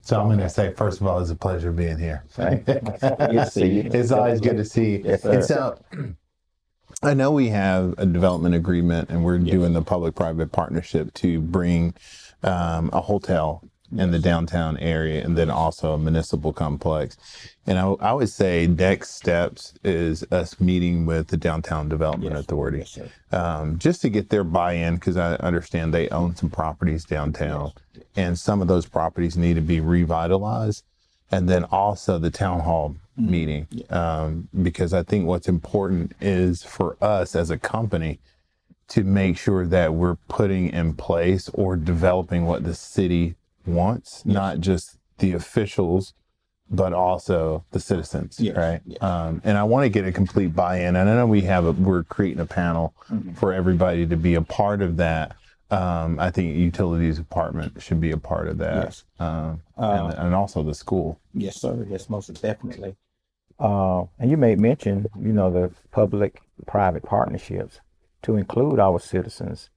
So I'm going to say, first of all, it's a pleasure being here. Good to see you. It's always good to see you. Yes, sir. And so I know we have a development agreement and we're doing the public-private partnership to bring a hotel in the downtown area and then also a municipal complex. And I would say next steps is us meeting with the Downtown Development Authority, just to get their buy-in, because I understand they own some properties downtown and some of those properties need to be revitalized. And then also the town hall meeting, because I think what's important is for us as a company to make sure that we're putting in place or developing what the city wants, not just the officials, but also the citizens, right? And I want to get a complete buy-in. And I know we're creating a panel for everybody to be a part of that. I think utilities department should be a part of that, and also the school. Yes, sir. Yes, most definitely. And you made mention, the public-private partnerships to include our citizens.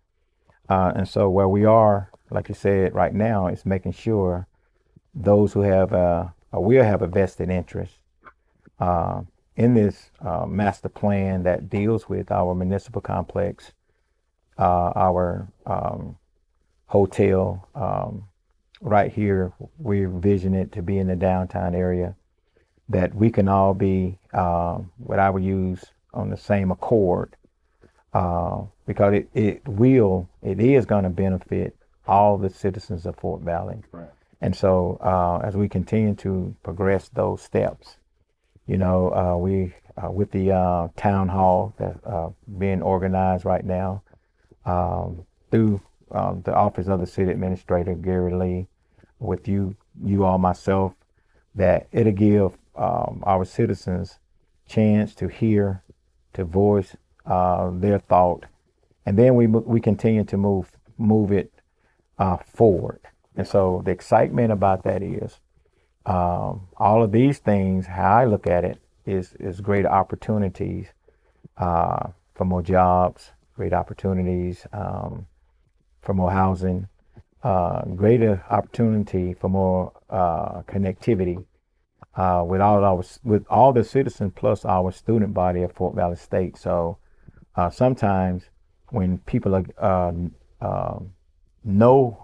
And so where we are, like you said, right now, is making sure those who will have a vested interest in this master plan that deals with our municipal complex, our hotel right here. We envision it to be in the downtown area, that we can all be what I would use on the same accord, because it is going to benefit all the citizens of Fort Valley. Right. And so as we continue to progress those steps, we with the town hall that being organized right now through the office of the city administrator, Gary Lee, with you all, myself, that it'll give our citizens chance to hear, to voice their thought, and then we continue to move it forward. And so the excitement about that is all of these things, how I look at it, is great opportunities for more jobs, great opportunities for more housing, greater opportunity for more connectivity with all the citizens plus our student body of Fort Valley State. So sometimes when people know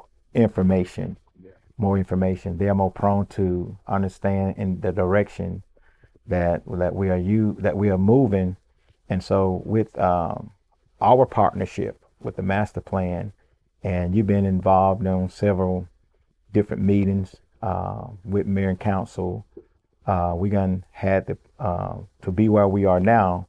more information, they are more prone to understand in the direction that we are moving. And so with our partnership with the master plan, and you've been involved in several different meetings with mayor and council, we had to be where we are now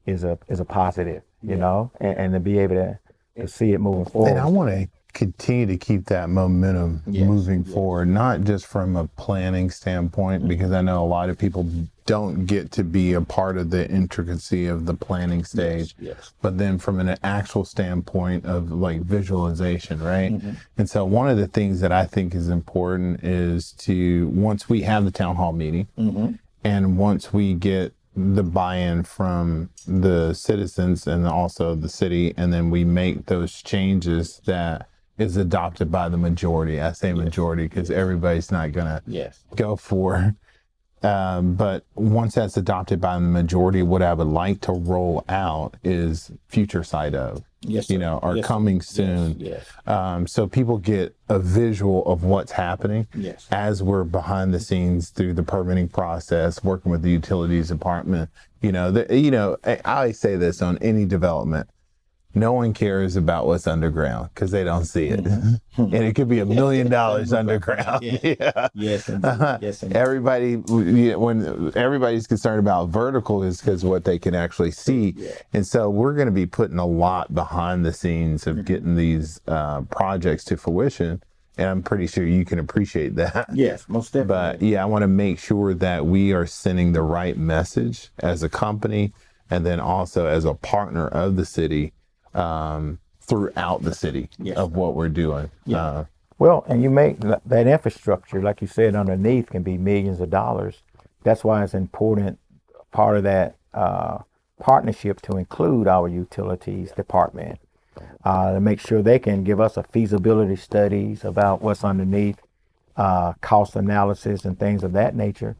is a positive, and to be able to see it moving forward. And I want to continue to keep that momentum moving forward, not just from a planning standpoint, because I know a lot of people don't get to be a part of the intricacy of the planning stage, but then from an actual standpoint of like visualization, right? And so one of the things that I think is important is to, once we have the town hall meeting, and once we get the buy-in from the citizens and also the city, and then we make those changes that is adopted by the majority. I say majority because everybody's not going to go for. But once that's adopted by the majority, what I would like to roll out is future sight of, or coming soon. So people get a visual of what's happening as we're behind the scenes through the permitting process, working with the utilities department. I always say this on any development. No one cares about what's underground because they don't see it. And it could be $1 million underground. Yes, indeed. Everybody, when everybody's concerned about vertical is because what they can actually see. And so we're going to be putting a lot behind the scenes of getting these projects to fruition. And I'm pretty sure you can appreciate that. Yes, most definitely. But I want to make sure that we are sending the right message as a company and then also as a partner of the city throughout the city of what we're doing. Well, and you make that infrastructure, like you said, underneath can be millions of dollars. That's why it's important, part of that partnership, to include our utilities department, to make sure they can give us a feasibility studies about what's underneath, cost analysis and things of that nature,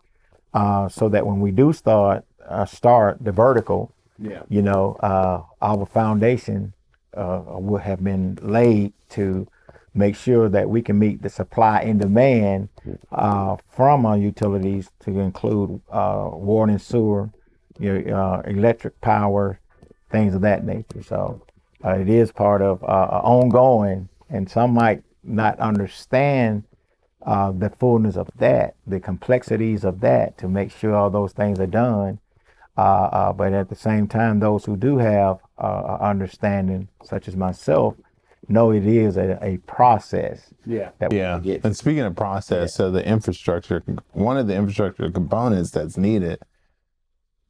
so that when we do start the vertical, you know, our foundation will have been laid to make sure that we can meet the supply and demand from our utilities, to include water and sewer, electric power, things of that nature. So it is part of ongoing, and some might not understand the fullness of that, the complexities of that, to make sure all those things are done. But at the same time, those who do have understanding, such as myself, know it is a process. That we get. And speaking of process, so the infrastructure, one of the infrastructure components that's needed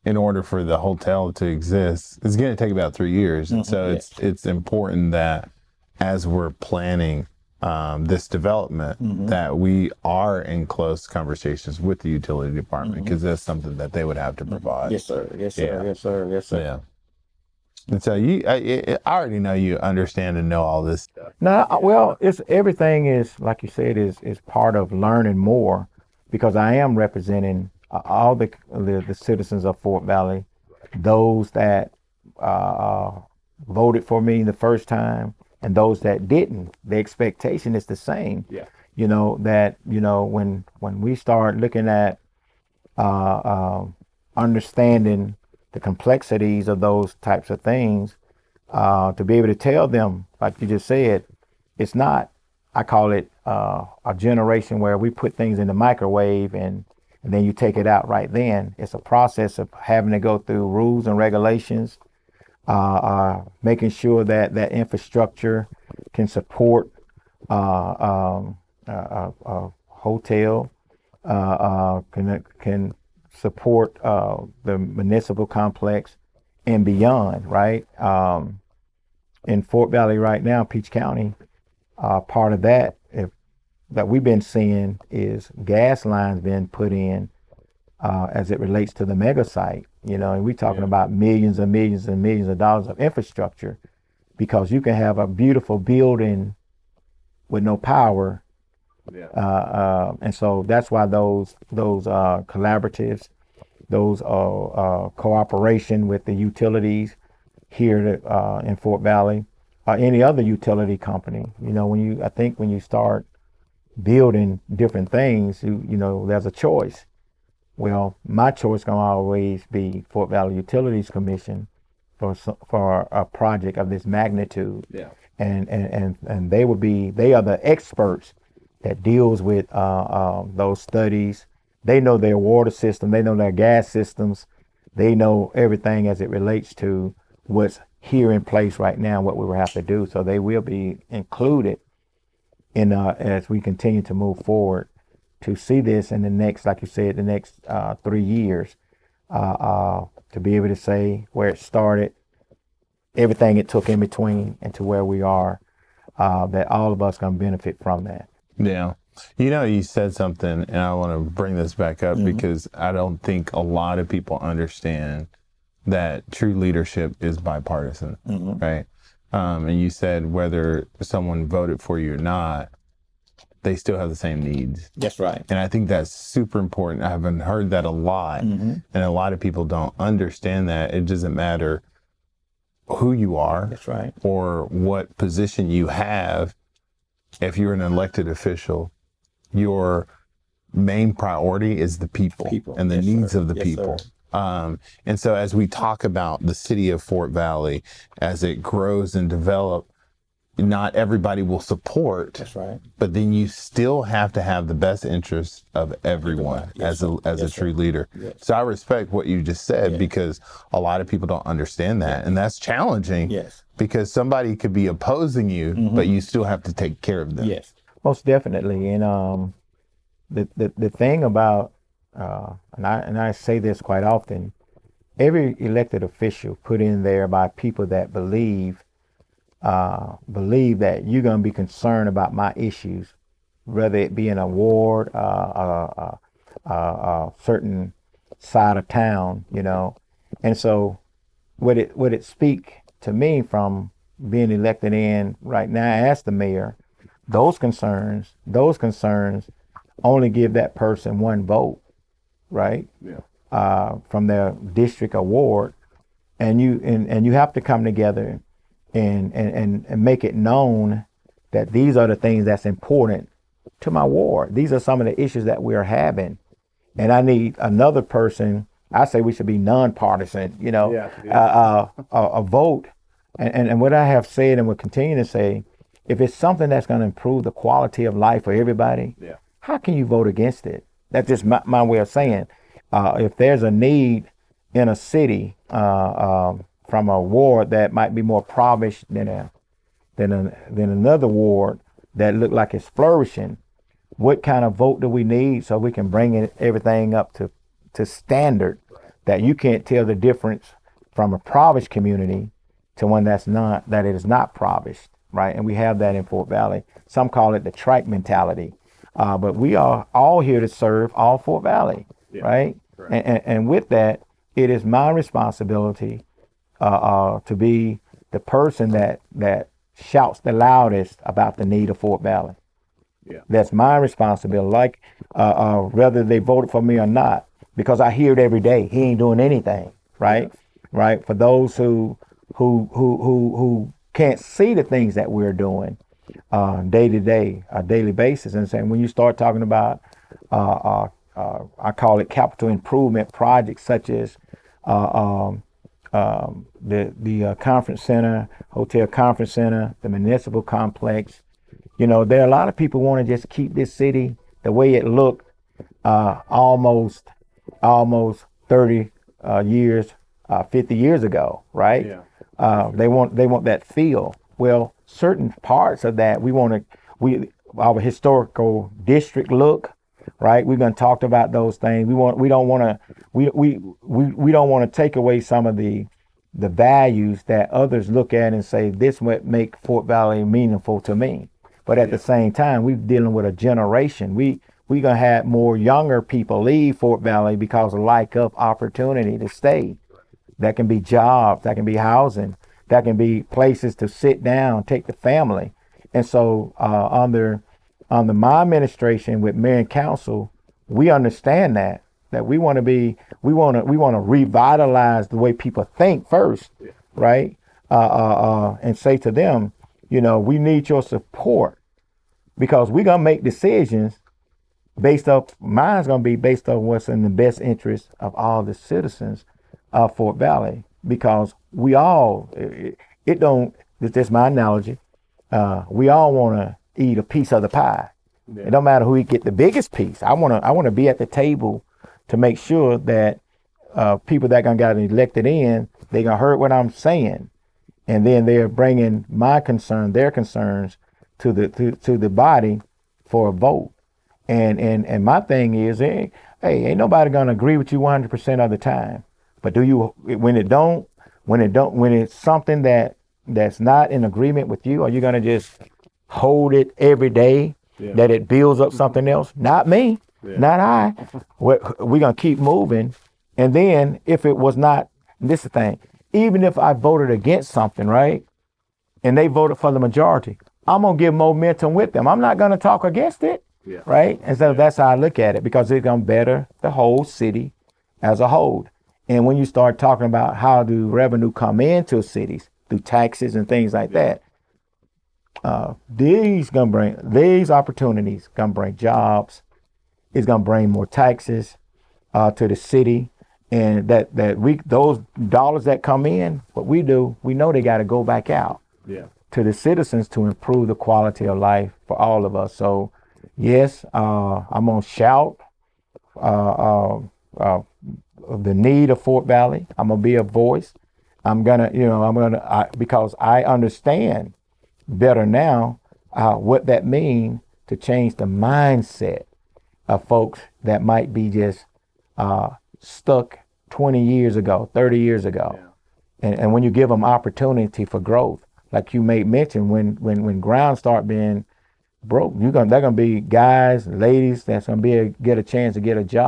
in order for the hotel to exist is going to take about 3 years. And so it's important that as we're planning this development, that we are in close conversations with the utility department, because that's something that they would have to provide. Yes, sir. Yes, sir. Yes, sir. Yes, sir. Yeah. And so I already know you understand and know all this stuff. No, well, it's everything is, like you said, is part of learning more, because I am representing all the citizens of Fort Valley, those that voted for me the first time, and those that didn't. The expectation is the same. You know, that, when we start looking at understanding the complexities of those types of things, to be able to tell them, like you just said, it's not, I call it a generation where we put things in the microwave and then you take it out right then. It's a process of having to go through rules and regulations, making sure that that infrastructure can support a hotel, can support the municipal complex and beyond, right? In Fort Valley right now, Peach County, part of that that we've been seeing is gas lines being put in as it relates to the mega site, and we're talking about millions and millions and millions of dollars of infrastructure, because you can have a beautiful building with no power. And so that's why those collaboratives, those cooperation with the utilities here in Fort Valley, or any other utility company, when you start building different things, there's a choice. Well, my choice gonna always be Fort Valley Utilities Commission for a project of this magnitude. And they are the experts that deals with those studies. They know their water system, they know their gas systems, they know everything as it relates to what's here in place right now, what we will have to do. So they will be included in as we continue to move forward to see this in the next, like you said, the next 3 years, to be able to say where it started, everything it took in between, and to where we are, that all of us going to benefit from that. Yeah. You said something, and I want to bring this back up because I don't think a lot of people understand that true leadership is bipartisan, right? And you said whether someone voted for you or not, they still have the same needs. That's right. And I think that's super important. I haven't heard that a lot, and a lot of people don't understand that. It doesn't matter who you are. That's right. Or what position you have. If you're an elected official, your main priority is the people and the needs of the people. And so as we talk about the city of Fort Valley, as it grows and develops, not everybody will support. That's right. But then you still have to have the best interest of everyone as a true leader. Yes. So I respect what you just said, because a lot of people don't understand that. And that's challenging. Yes. Because somebody could be opposing you, but you still have to take care of them. Yes, most definitely. And the thing about, and I say this quite often, every elected official put in there by people that believe that you're going to be concerned about my issues, whether it be in a ward, a certain side of town, And so would it speak to me from being elected in right now as the mayor, those concerns only give that person one vote, right? From their district or ward, and you have to come together and make it known that these are the things that's important to my ward. These are some of the issues that we are having, and I need another person. I say we should be nonpartisan, a vote. And what I have said and will continue to say, if it's something that's going to improve the quality of life for everybody, how can you vote against it? That's just my way of saying, if there's a need in a city from a ward that might be more impoverished than another ward that look like it's flourishing, what kind of vote do we need so we can bring everything up to standard that you can't tell the difference from a impoverished community to one that it is not impoverished, right? And we have that in Fort Valley. Some call it the trike mentality, but we are all here to serve all Fort Valley, right? And with that, it is my responsibility to be the person that shouts the loudest about the need of Fort Valley. That's my responsibility. Like whether they voted for me or not, because I hear it every day. He ain't doing anything, right? Right. For those who can't see the things that we're doing day to day, a daily basis, and saying when you start talking about, I call it capital improvement projects such as the conference center, hotel conference center, the municipal complex. There are a lot of people want to just keep this city the way it looked almost 30 years, 50 years ago, right? They want that feel. Well, certain parts of that our historical district look, right? We're going to talk about those things. We don't want to take away some of the values that others look at and say this would make Fort Valley meaningful to me. But at the same time, we're dealing with a generation. We're going to have more younger people leave Fort Valley because of lack of opportunity to stay. That can be jobs, that can be housing, that can be places to sit down, take the family. And so under my administration with mayor and council, we understand that we want to revitalize the way people think first, right? And say to them, we need your support because we're going to make decisions mine's going to be based on what's in the best interest of all the citizens of Fort Valley, because we all, this is my analogy, we all want to eat a piece of the pie. It don't matter who get the biggest piece. I want to be at the table to make sure that people that got elected in, they gonna heard what I'm saying, and then they're bringing their concerns to the body for a vote. And my thing is, hey, ain't nobody gonna agree with you 100% of the time. But when it's something that's not in agreement with you, are you gonna just hold it every day that it builds up something else? Not me, not I. We're gonna keep moving. And then if it was not, this is the thing, even if I voted against something, right, and they voted for the majority, I'm gonna give momentum with them. I'm not gonna talk against it, right? And so that's how I look at it, because it's gonna better the whole city as a whole. And when you start talking about how do revenue come into cities through taxes and things like that, these opportunities gonna bring jobs. It's gonna bring more taxes to the city, and those dollars that come in, what we do, we know they got to go back out to the citizens to improve the quality of life for all of us. So, yes, I'm gonna shout the need of Fort Valley. I'm gonna be a voice. Because I understand better now what that means to change the mindset of folks that might be just stuck 20 years ago, 30 years ago. And when you give them opportunity for growth, like you made mention, when ground start being broke, they're gonna be guys, ladies that's gonna get a chance to get a job.